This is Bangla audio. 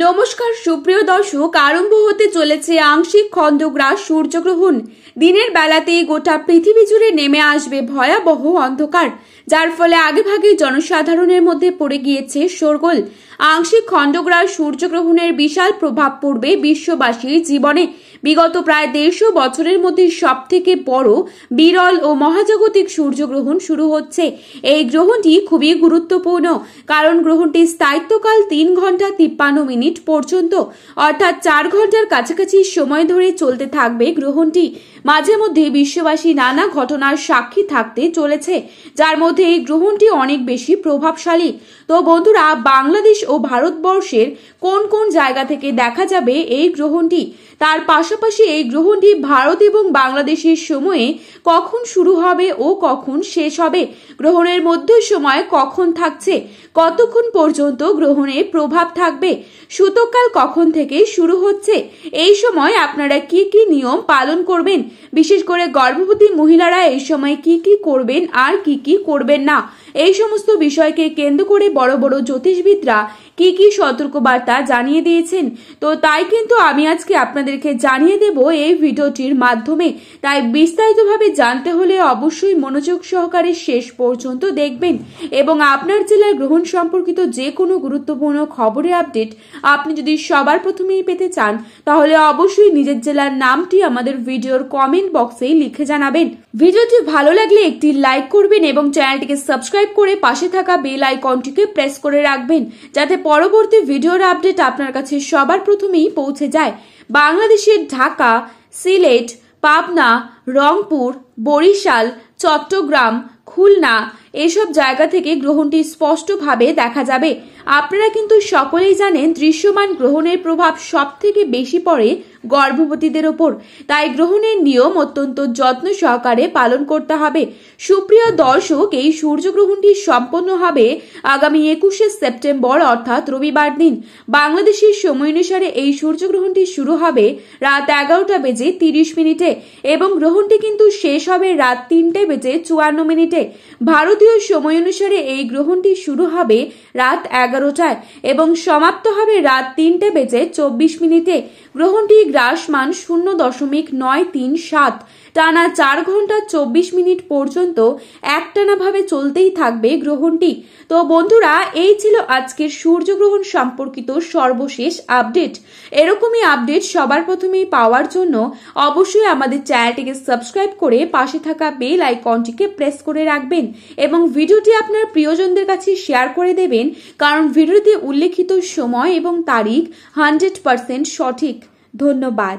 নমস্কার সুপ্রিয় দর্শক, আরম্ভ হতে চলেছে আংশিক খণ্ডগ্রাস সূর্যগ্রহণ। দিনের বেলাতেই গোটা পৃথিবী জুড়ে নেমে আসবে ভয়াবহ অন্ধকার, যার ফলে আগেভাগে জনসাধারণের মধ্যে পড়ে গিয়েছে শোরগোল। আংশিক খণ্ডগ্রাস সূর্যগ্রহণের বিশাল প্রভাব পড়বে বিশ্ববাসীর জীবনে। বিগত প্রায় 150 বছরের মধ্যে সব থেকে বড়, বিরল ও মহাজাগতিক সূর্যগ্রহণ শুরু হচ্ছে। এই গ্রহণটি খুবই গুরুত্বপূর্ণ, কারণ গ্রহণটির স্থায়িত্বকাল 3 ঘন্টা 53 মিনিট পর্যন্ত, অর্থাৎ 4 ঘন্টার কাছাকাছি সময় ধরে চলতে থাকবে গ্রহণটি। মাঝে মধ্যে বিশ্ববাসী নানা ঘটনার সাক্ষী থাকতে চলেছে, যার মধ্যে এই গ্রহণটি অনেক বেশি প্রভাবশালী। তো বন্ধুরা, বাংলাদেশ ও ভারতবর্ষের কোন কোন জায়গা থেকে দেখা যাবে এই গ্রহণটি, তার পাশাপাশি এই গ্রহণটি ভারত এবং বাংলাদেশের সময়ে কখন শুরু হবে ও কখন শেষ হবে, গ্রহণের মধ্য সময় কখন থাকছে, কতক্ষণ পর্যন্ত গ্রহণের প্রভাব থাকবে, সূতককাল কখন থেকে শুরু হচ্ছে, এই সময় আপনারা কি কি নিয়ম পালন করবেন, বিশেষ করে গর্ভবতী মহিলারা এই সময় কি কি করবেন আর কি কি করবেন না, এই সমস্ত বিষয়কে কেন্দ্র করে বড় বড় জ্যোতিষবিদরা কি কি সতর্কবার্তা জানিয়ে দিয়েছেন। তো তাই কিন্তু আমি আজকে আপনাদেরকে জানিয়ে দেব এই ভিডিওটির মাধ্যমে। তাই বিস্তারিতভাবে জানতে হলে অবশ্যই মনোযোগ সহকারে শেষ পর্যন্ত দেখবেন, এবং আপনার জেলার গ্রহণ সম্পর্কিত যে কোনো গুরুত্বপূর্ণ খবরের আপডেট আপনি যদি সবার প্রথমেই পেতে চান, তাহলে অবশ্যই নিজের জেলার নামটি আমাদের ভিডিওর কমেন্ট বক্সে লিখে জানাবেন। ভিডিওটি ভালো লাগলে একটি লাইক করবেন এবং চ্যানেলটিকে সাবস্ক্রাইব করে পাশে থাকা বেল আইকনটিকে প্রেস করে রাখবেন, যাতে পরবর্তী ভিডিওর আপডেট আপনার কাছে সবার প্রথমেই পৌঁছে যায়। বাংলাদেশের ঢাকা, সিলেট, পাবনা, রংপুর, বরিশাল, চট্টগ্রাম, খুলনা এসব জায়গা থেকে গ্রহণটি স্পষ্টভাবে দেখা যাবে। আপনারা কিন্তু সকলেই জানেন, দৃশ্যমান গ্রহণের প্রভাব সব থেকে বেশি পড়ে গর্ভবতীদের ওপর। তাই গ্রহণের নিয়ম অত্যন্ত যত্ন সহকারে পালন করতে হবে। সুপ্রিয় দর্শক, এই সূর্যগ্রহণটি সম্পন্ন হবে আগামী 21শে সেপ্টেম্বর অর্থাৎ রবিবার দিন। বাংলাদেশের সময় অনুসারে এই সূর্যগ্রহণটি শুরু হবে রাত 11টা বেজে 30 মিনিটে এবং গ্রহণটি কিন্তু শেষ হবে রাত 3টে বেজে 54 মিনিটে। ভারতীয় সময় অনুসারে এই গ্রহণটি শুরু হবে রাত 11টায় এবং সমাপ্ত হবে রাত 3টে বেজে 24 মিনিটে। গ্রহণটি গ্রাসমান 0.937, টানা 4 ঘন্টা 24 মিনিট পর্যন্ত একটানা ভাবে চলতেই থাকবে গ্রহণটি। তো বন্ধুরা, এই ছিল আজকের সূর্যগ্রহণ সম্পর্কিত সর্বশেষ আপডেট। এরকমই আপডেট সবার প্রথমেই পাওয়ার জন্য অবশ্যই আমাদের চ্যানেলটিকে সাবস্ক্রাইব করে পাশে থাকা বেল আইকনটিকে প্রেস করে রাখবেন এবং ভিডিওটি আপনার প্রিয়জনদের কাছে শেয়ার করে দেবেন, কারণ ভিডিওতে উল্লেখিত সময় এবং তারিখ 100% সঠিক। ধন্যবাদ।